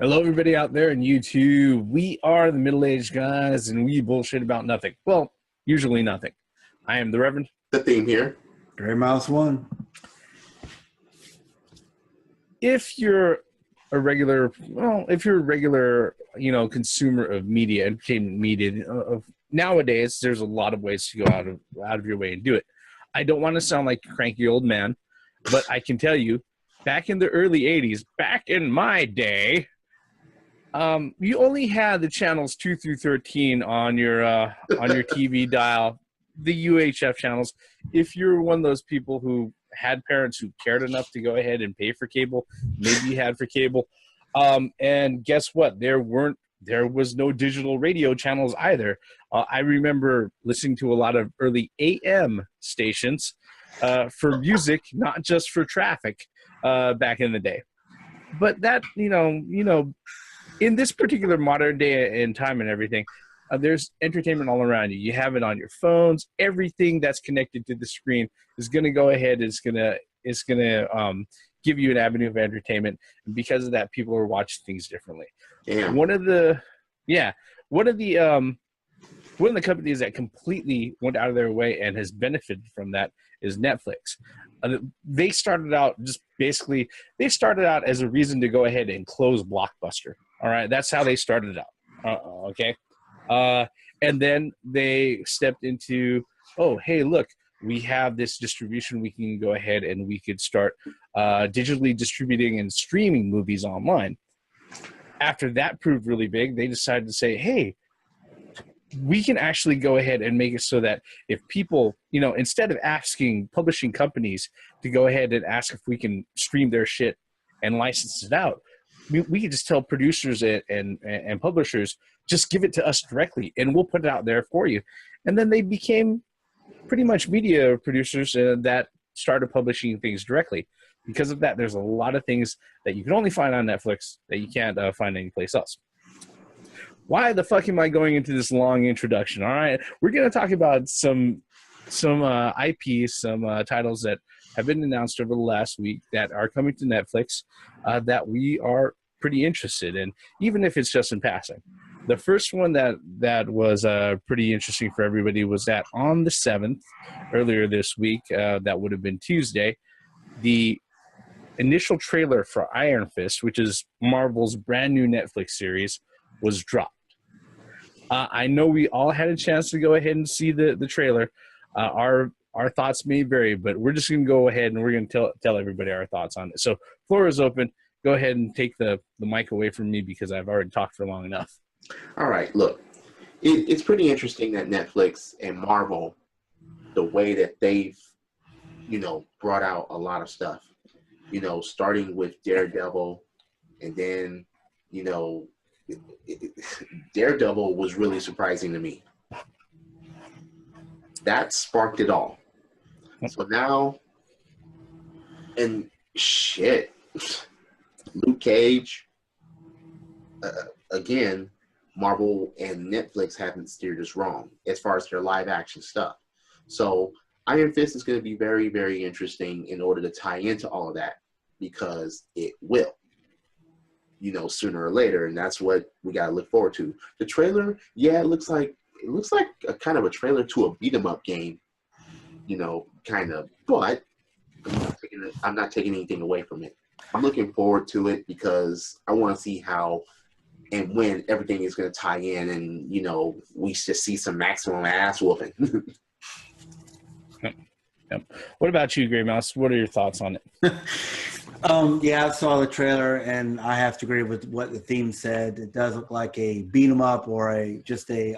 Hello, everybody out there in YouTube. We are the middle-aged guys, and we bullshit about nothing. Well, usually nothing. I am the Reverend. The theme here. Gray Mouse 1. If you're a regular, consumer of media, entertainment media, nowadays, there's a lot of ways to go out of your way and do it. I don't want to sound like a cranky old man, but I can tell you, back in the early 80s, back in my day, you only had the channels 2 through 13 on your TV dial, the UHF channels. If you're one of those people who had parents who cared enough to go ahead and pay for cable, maybe you had for cable. And guess what? There was no digital radio channels either. I remember listening to a lot of early AM stations for music, not just for traffic, back in the day. But that, in this particular modern day and time and everything, there's entertainment all around you. You have it on your phones. Everything that's connected to the screen is going to go ahead. It's going to give you an avenue of entertainment. And because of that, people are watching things differently. Damn. One of the companies that completely went out of their way and has benefited from that is Netflix. They started out as a reason to go ahead and close Blockbuster. All right, that's how they started out. Okay, and then they stepped into, oh, hey, look, we have this distribution. We can go ahead and we could start digitally distributing and streaming movies online. After that proved really big, they decided to say, hey, we can actually go ahead and make it so that if people, instead of asking publishing companies to go ahead and ask if we can stream their shit and license it out, we can just tell producers and publishers, just give it to us directly and we'll put it out there for you. And then they became pretty much media producers that started publishing things directly. Because of that, there's a lot of things that you can only find on Netflix that you can't find anyplace else. Why the fuck am I going into this long introduction? All right, we're going to talk about some IPs, some titles that have been announced over the last week that are coming to Netflix that we are pretty interested in, even if it's just in passing. The first one that was pretty interesting for everybody was that on the 7th, earlier this week, that would have been Tuesday, the initial trailer for Iron Fist, which is Marvel's brand new Netflix series, was dropped. I know we all had a chance to go ahead and see the trailer. Our thoughts may vary, but we're just going to go ahead and we're going to tell everybody our thoughts on it. So floor is open. Go ahead and take the mic away from me because I've already talked for long enough. All right, look, it's pretty interesting that Netflix and Marvel, the way that they've, brought out a lot of stuff, starting with Daredevil, and then, Daredevil was really surprising to me. That sparked it all. So now, and shit, Luke Cage, again, Marvel and Netflix haven't steered us wrong as far as their live action stuff. So Iron Fist is going to be very, very interesting in order to tie into all of that, because it will, sooner or later, and that's what we got to look forward to. The trailer, yeah, it looks like a kind of a trailer to a beat 'em up game, kind of, but I'm not taking anything away from it. I'm looking forward to it because I want to see how and when everything is going to tie in, and we just see some maximum ass whooping. Yep. What about you, Gray Mouse? What are your thoughts on it? Yeah, I saw the trailer, and I have to agree with what the theme said. It does look like a beat 'em up or just a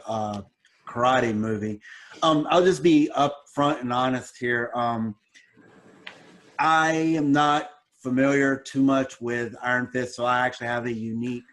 karate movie. I'll just be upfront and honest here. I am not familiar too much with Iron Fist, so I actually have a unique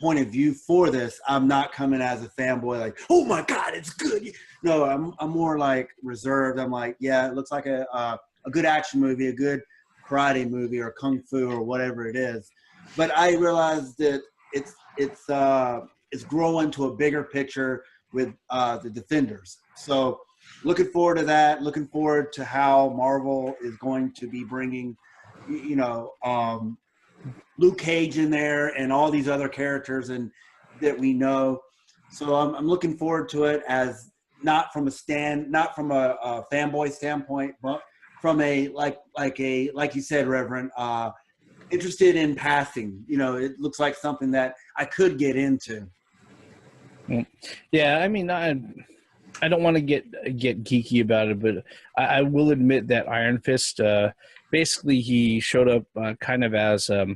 point of view for this. I'm not coming as a fanboy like, oh my God, it's good. No, I'm more like reserved. I'm like, yeah, it looks like a good action movie, a good karate movie or kung fu or whatever it is. But I realized that it's growing to a bigger picture with the Defenders. So looking forward to that. Looking forward to how Marvel is going to be bringing, Luke Cage in there and all these other characters and that we know. So I'm looking forward to it, as not from a fanboy standpoint, but from a like you said, Reverend, interested in passing. You know, it looks like something that I could get into. Yeah, I mean, I don't want to get geeky about it, but I will admit that Iron Fist, basically, he showed up kind of as a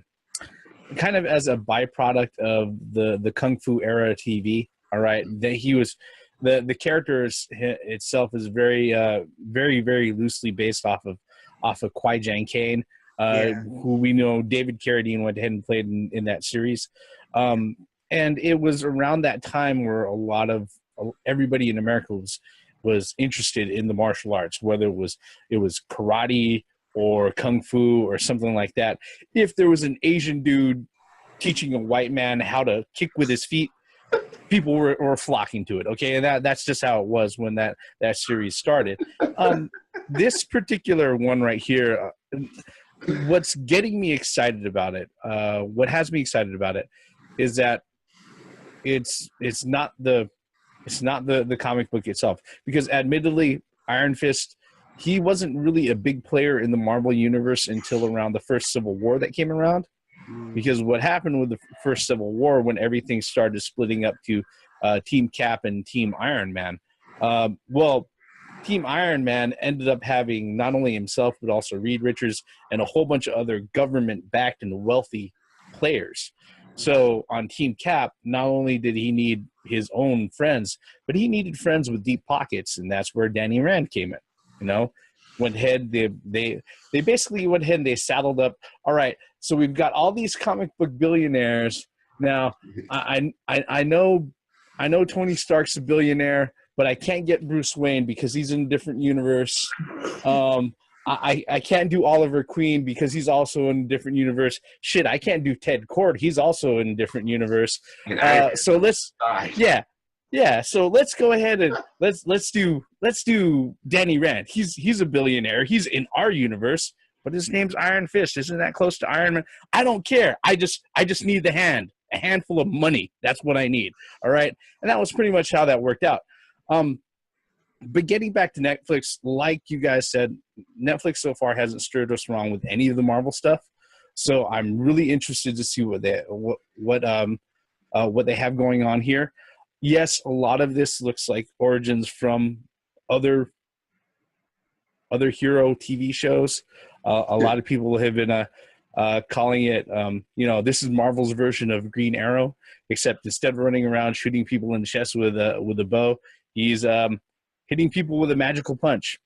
byproduct of the Kung Fu era TV. All right, that he was the character itself is very very loosely based off of Qui-Gon Jinn, who we know David Carradine went ahead and played in that series. And it was around that time where a lot of everybody in America was interested in the martial arts, whether it was karate or kung fu or something like that. If there was an Asian dude teaching a white man how to kick with his feet, people were flocking to it. Okay, and that's just how it was when that series started. This particular one right here, what's getting me excited about it, what has me excited about it, is that it's not the comic book itself, because admittedly Iron Fist, he wasn't really a big player in the Marvel universe until around the first Civil War that came around. Because what happened with the first Civil War, when everything started splitting up to Team Cap and Team Iron Man, Team Iron Man ended up having not only himself but also Reed Richards and a whole bunch of other government-backed and wealthy players. So on Team Cap, not only did he need his own friends, but he needed friends with deep pockets, and that's where Danny Rand came in. You know, went ahead, they basically went ahead and they saddled up. All right, so we've got all these comic book billionaires now. I know Tony Stark's a billionaire, but I can't get Bruce Wayne because he's in a different universe. I can't do Oliver Queen because he's also in a different universe. Shit, I can't do Ted Kord. He's also in a different universe. So let's So let's go ahead and let's do Danny Rand. He's a billionaire. He's in our universe, but his name's Iron Fist. Isn't that close to Iron Man? I don't care. I just need a handful of money. That's what I need. All right, and that was pretty much how that worked out. But getting back to Netflix, like you guys said, Netflix so far hasn't steered us wrong with any of the Marvel stuff. So I'm really interested to see what they have going on here. Yes, a lot of this looks like origins from other hero TV shows. A lot of people have been calling it, this is Marvel's version of Green Arrow, except instead of running around shooting people in the chest with a bow, he's hitting people with a magical punch,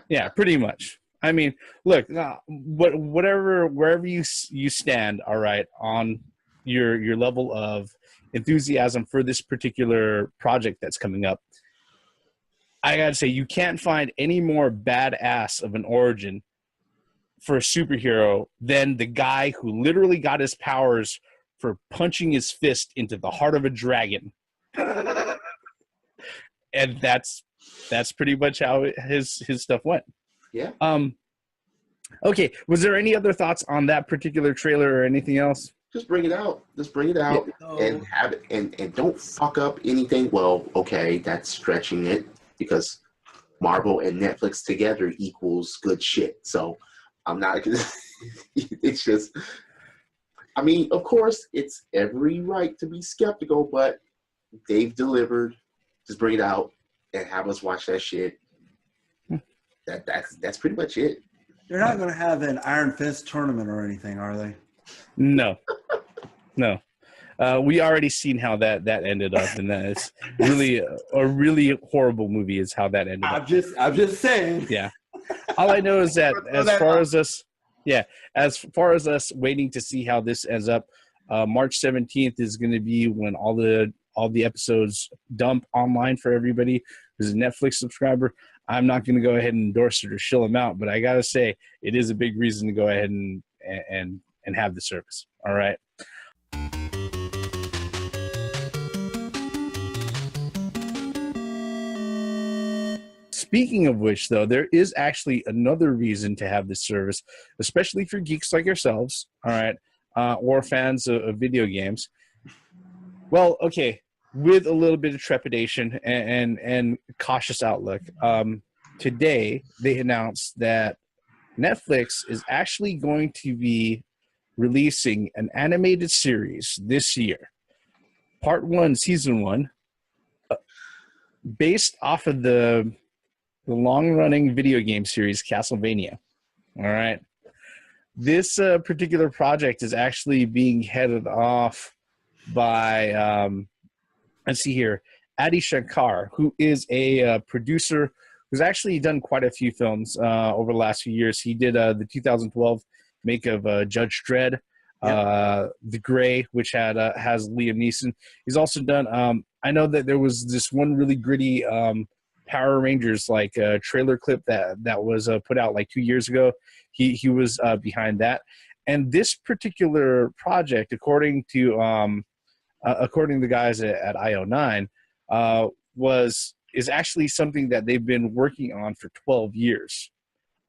Yeah, pretty much. I mean, look, wherever you stand, all right, on your level of enthusiasm for this particular project that's coming up, I gotta say, you can't find any more badass of an origin for a superhero than the guy who literally got his powers for punching his fist into the heart of a dragon. And that's pretty much how his stuff went. Yeah. Okay. Was there any other thoughts on that particular trailer or anything else? Just bring it out. And have it, and don't fuck up anything. Well, okay, that's stretching it, because Marvel and Netflix together equals good shit. So I'm not gonna. It's just. I mean, of course, it's every right to be skeptical, but they've delivered. Just bring it out and have us watch that shit. That's pretty much it. They're not going to have an Iron Fist tournament or anything, are they? No. We already seen how that ended up, and that's really a really horrible movie. Is how that ended up. I'm just saying. Yeah. All I know is that as far as us waiting to see how this ends up, March 17th is going to be when all the episodes dump online for everybody who's a Netflix subscriber. I'm not going to go ahead and endorse it or shill them out, but I got to say it is a big reason to go ahead and have the service. All right. Speaking of which, though, there is actually another reason to have this service, especially for geeks like ourselves, all right, or fans of video games. Well, okay, with a little bit of trepidation and cautious outlook, today they announced that Netflix is actually going to be releasing an animated series this year, Part 1, Season 1, based off of the long-running video game series Castlevania. All right. This particular project is actually being headed off by, let's see here, Adi Shankar, who is a producer who's actually done quite a few films over the last few years. He did the 2012 make of Judge Dredd, The Gray, which has Liam Neeson. He's also done, I know that there was this one really gritty Power Rangers trailer clip that was put out like 2 years ago. He was behind that. And this particular project, according to the guys at IO9, is actually something that they've been working on for 12 years.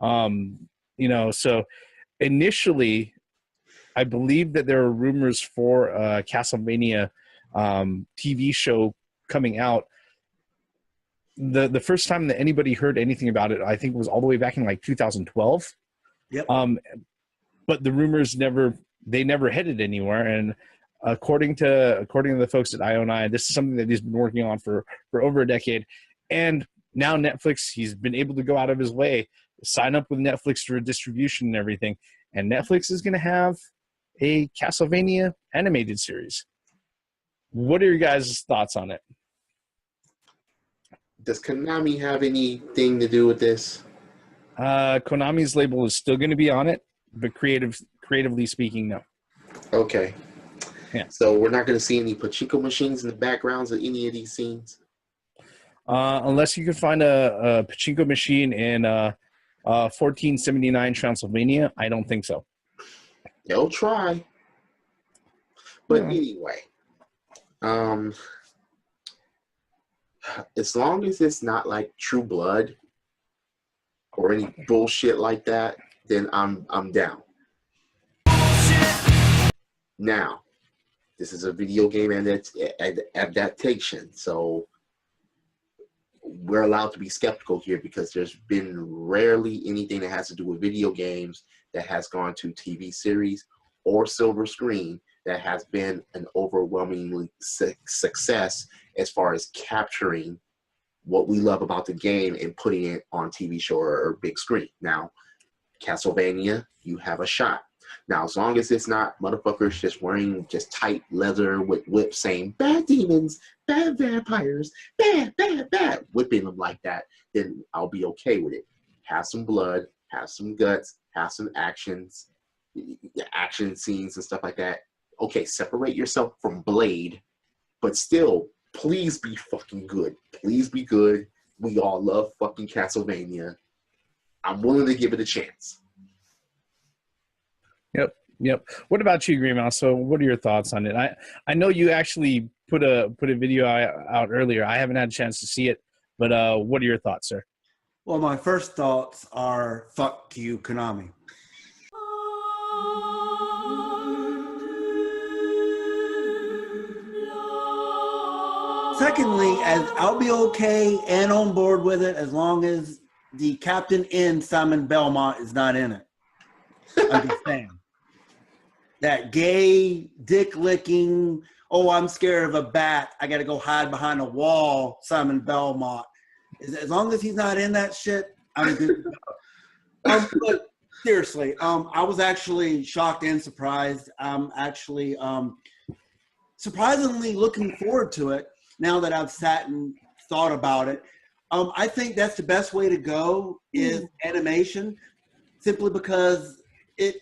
So initially, I believe that there are rumors for a Castlevania TV show coming out. The first time that anybody heard anything about it, I think, was all the way back in like 2012. Yep. But the rumors never headed anywhere. And according to the folks at IO9, this is something that he's been working on for over a decade. And now Netflix, he's been able to go out of his way, sign up with Netflix for distribution and everything. And Netflix is going to have a Castlevania animated series. What are your guys' thoughts on it? Does Konami have anything to do with this? Konami's label is still going to be on it, but creatively speaking, no. Okay. Yeah. So we're not going to see any pachinko machines in the backgrounds of any of these scenes? Unless you can find a pachinko machine in 1479 Transylvania, I don't think so. They'll try. But anyway, as long as it's not like True Blood or any bullshit like that, then I'm down. Now, this is a video game adaptation, so we're allowed to be skeptical here because there's been rarely anything that has to do with video games that has gone to TV series or silver screen that has been an overwhelmingly success as far as capturing what we love about the game and putting it on TV show or big screen. Now, Castlevania, you have a shot. Now, as long as it's not motherfuckers just wearing just tight leather with whips saying, bad demons, bad vampires, bad, whipping them like that, then I'll be okay with it. Have some blood, have some guts, have some action scenes and stuff like that. Okay, separate yourself from Blade, but still, please be fucking good. Please be good. We all love fucking Castlevania. I'm willing to give it a chance. Yep. What about you, Green Mouse? So what are your thoughts on it? I know you actually put a video out earlier. I haven't had a chance to see it, but what are your thoughts, sir? Well, my first thoughts are fuck you, Konami. Secondly, as I'll be okay and on board with it as long as the captain in Simon Belmont is not in it. Understand. That gay, dick-licking, oh, I'm scared of a bat, I got to go hide behind a wall, Simon Belmont. As long as he's not in that shit, I'm good to go. But seriously, I was actually shocked and surprised. I'm actually surprisingly looking forward to it now that I've sat and thought about it. I think that's the best way to go is animation, simply because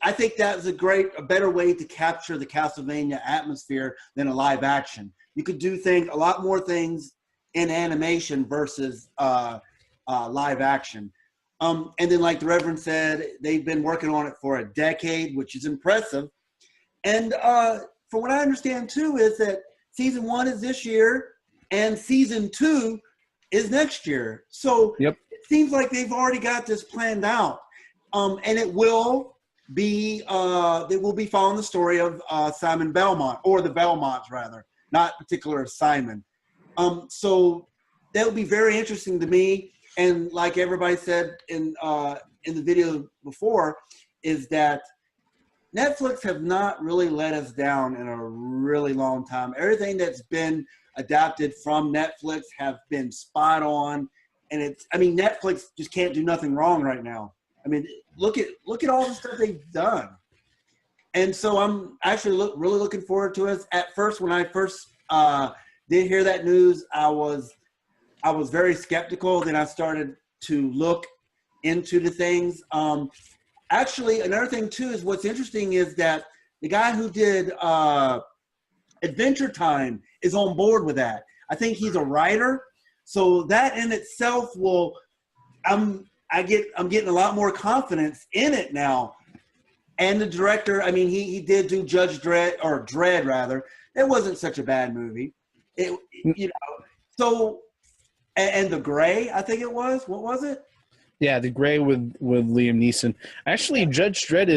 I think that's a better way to capture the Castlevania atmosphere than a live action. You could do a lot more things in animation versus live action. And then, like the Reverend said, they've been working on it for a decade, which is impressive. And from what I understand too, is that season 1 is this year and season 2 is next year. So it's seems like they've already got this planned out. And it will be they will be following the story of Simon Belmont, or the Belmonts rather, not particular Simon. So that would be very interesting to me. And like everybody said in the video before, is that Netflix have not really let us down in a really long time. Everything that's been adapted from Netflix have been spot on. And Netflix just can't do nothing wrong right now. I mean, look at all the stuff they've done. And so I'm actually really looking forward to it. At first, when I first did hear that news, I was very skeptical. Then I started to look into the things. Actually, another thing too is what's interesting is that the guy who did Adventure Time is on board with that. I think he's a writer, so that in itself will. I'm getting a lot more confidence in it now. And the director, I mean, he did do Dread rather. It wasn't such a bad movie. So, and The Gray, I think it was. What was it? Yeah, The Gray with Liam Neeson. Actually, Judge Dredd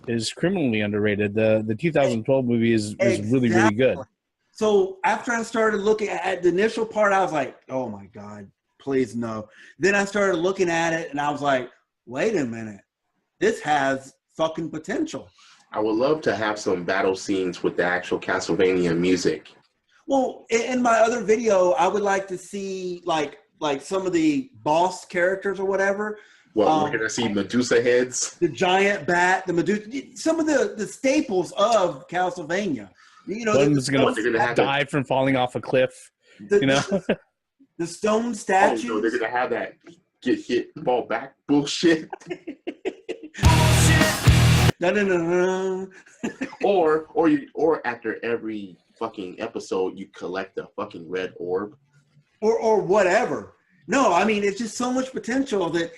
is criminally underrated. The 2012 movie is really, really good. So after I started looking at the initial part, I was like, oh my God, please no. Then I started looking at it and I was like, wait a minute. This has fucking potential. I would love to have some battle scenes with the actual Castlevania music. Well, in my other video, I would like to see like some of the boss characters or whatever. Well, we're gonna see Medusa heads, the giant bat, the Medusa, some of the staples of Castlevania. One's gonna die from falling off a cliff. The stone statues. Oh, no, they're gonna have that get hit, fall back bullshit. No. or after every fucking episode, you collect a fucking red orb. Or whatever. No, I mean, it's just so much potential that,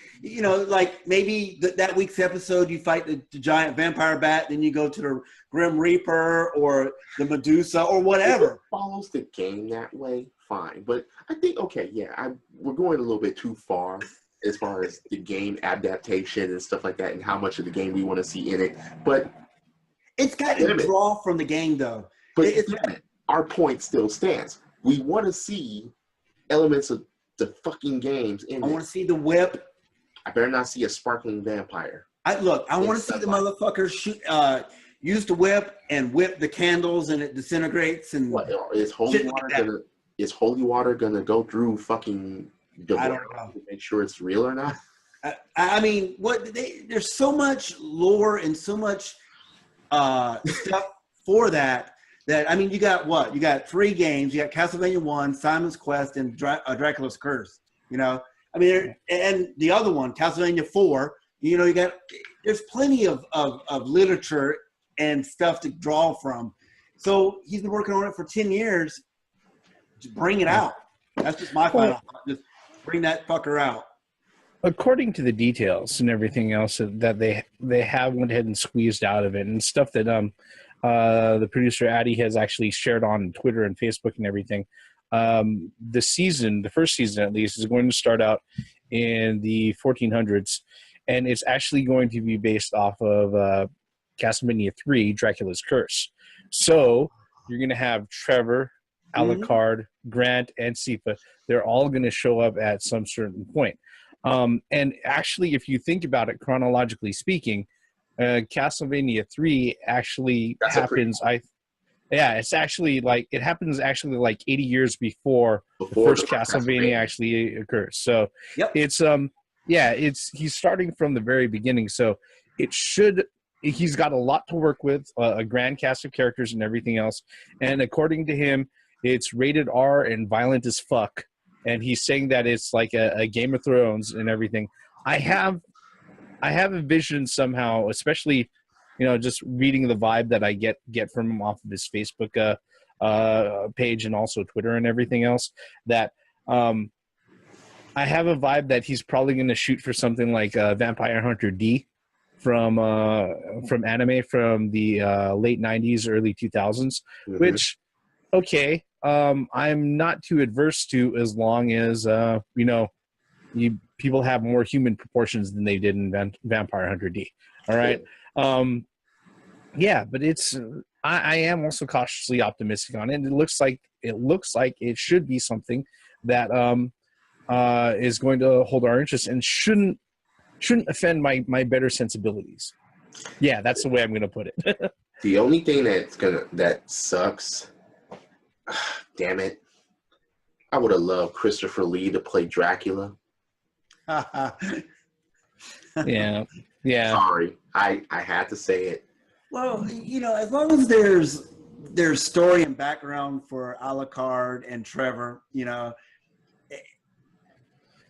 like maybe that week's episode, you fight the giant vampire bat, then you go to the Grim Reaper or the Medusa or whatever. If it follows the game that way, fine. But I think, we're going a little bit too far as the game adaptation and stuff like that and how much of the game we want to see in it. But it's got to draw from the game, though. But our point still stands. We want to see elements of the fucking games in it. I want to see the whip. I better not see a sparkling vampire. I want to see the motherfucker use the whip and whip the candles and it disintegrates. And what is holy water gonna go through fucking the I don't know to make sure it's real or not? I mean, there's so much lore and so much stuff for that. I mean, you got what? You got 3 games. You got Castlevania 1, Simon's Quest, and Dracula's Curse. I mean, and the other one, Castlevania 4. There's plenty of literature and stuff to draw from. So he's been working on it for 10 years. Just bring it out. That's just my final thought. Just bring that fucker out. According to the details and everything else that they have went ahead and squeezed out of it, and stuff that the producer Addy has actually shared on Twitter and Facebook and everything. The first season at least, is going to start out in the 1400s, and it's actually going to be based off of Castlevania 3, Dracula's Curse. So you're going to have Trevor, Alucard, Grant, and Sifa. They're all going to show up at some certain point. And actually, if you think about it, chronologically speaking, Castlevania 3 actually happens. It happens actually like 80 years before the first Castlevania actually occurs. So he's starting from the very beginning. So he's got a lot to work with, a grand cast of characters and everything else. And according to him, it's rated R and violent as fuck. And he's saying that it's like a Game of Thrones and everything. I have a vision somehow, especially, just reading the vibe that I get from him off of his Facebook page and also Twitter and everything else, that I have a vibe that he's probably going to shoot for something like Vampire Hunter D from anime from the late 90s, early 2000s, which, okay, I'm not too adverse to, as long as, people have more human proportions than they did in Vampire Hunter D. All right. Yeah, but I am also cautiously optimistic on it. It looks like it should be something that is going to hold our interest and shouldn't offend my better sensibilities. Yeah, that's the way I'm going to put it. The only thing that sucks, damn it, I would have loved Christopher Lee to play Dracula. Yeah. Sorry, I had to say it. Well, as long as there's story and background for Alucard and Trevor,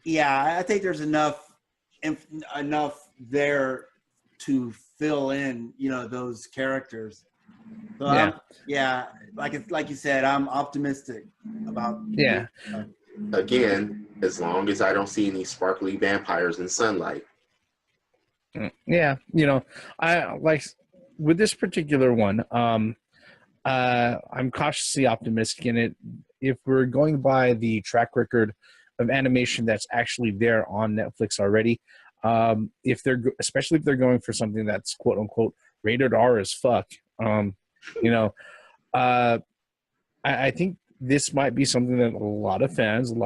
yeah, I think there's enough there to fill in, those characters. So yeah, like you said, I'm optimistic about. Yeah. Again, as long as I don't see any sparkly vampires in sunlight. Yeah, I like with this particular one. I'm cautiously optimistic in it. If we're going by the track record of animation that's actually there on Netflix already, especially if they're going for something that's quote unquote rated R as fuck, I think this might be something that a lot of fans of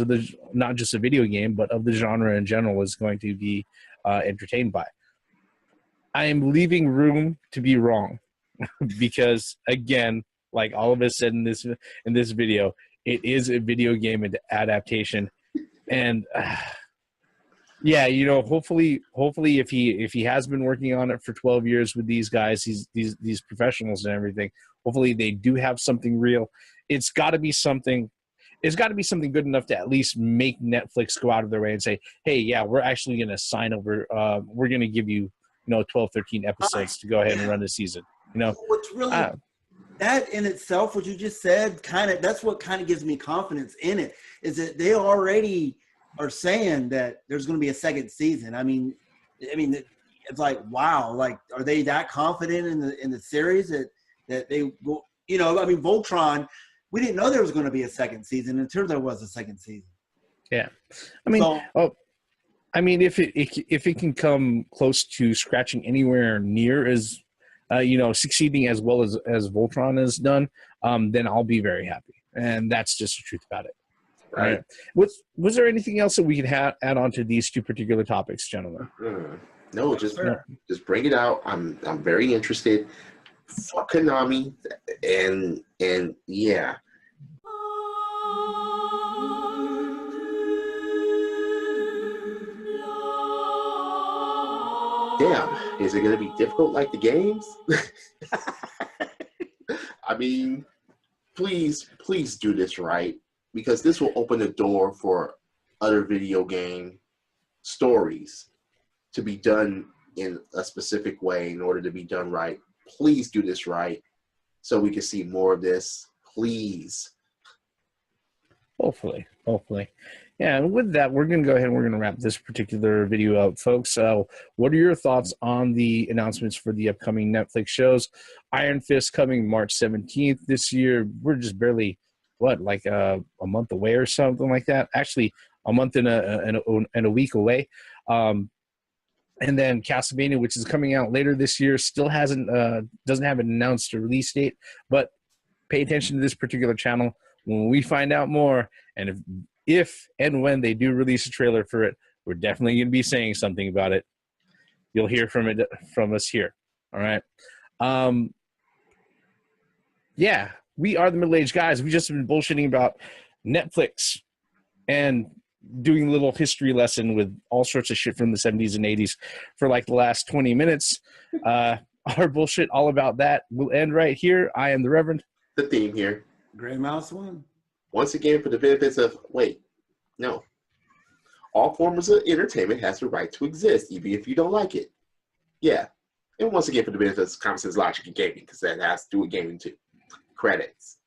the, not just a video game, but of the genre in general, is going to be entertained by. I am leaving room to be wrong because, again, like all of us said in this video, it is a video game adaptation, and hopefully if he has been working on it for 12 years with these guys, these professionals and everything, hopefully they do have something real. It's got to be something good enough to at least make Netflix go out of their way and say, hey, yeah, we're actually going to sign over. We're going to give you, 12, 13 episodes to go ahead and run the season. What's really that in itself, what you just said, that's what kind of gives me confidence in it, is that they already are saying that there's going to be a second season. I mean, it's like, wow, like, are they that confident in the series that they will? Voltron, we didn't know there was going to be a second season until there was a second season. Yeah, if it can come close to scratching anywhere near as succeeding as well as Voltron has done, then I'll be very happy, and that's just the truth about it. Right. Was there anything else that we could add on to these two particular topics, gentlemen? No, just bring it out. I'm very interested. Fuck Konami, and yeah. Damn, is it going to be difficult like the games? I mean, please do this right, because this will open the door for other video game stories to be done in a specific way in order to be done right. Please do this right so we can see more of this. Please. Hopefully. Yeah, and with that, we're going to go ahead and we're going to wrap this particular video up, folks. What are your thoughts on the announcements for the upcoming Netflix shows? Iron Fist coming March 17th this year. We're just barely, a month away or something like that? Actually, a month and a week away. And then Castlevania, which is coming out later this year, still doesn't have an announced release date, but pay attention to this particular channel. When we find out more, and if and when they do release a trailer for it, we're definitely going to be saying something about it. You'll hear from us here. All right. Yeah, we are the middle-aged guys. We just have been bullshitting about Netflix and doing a little history lesson with all sorts of shit from the 70s and 80s for like the last 20 minutes. Our bullshit all about that will end right here. I am the Reverend. The theme here. Gray Mouse one. Once again, for the benefits of, all forms of entertainment has the right to exist, even if you don't like it. Yeah. And once again, for the benefits of common sense, logic, and gaming, because that has to do with gaming too. Credits.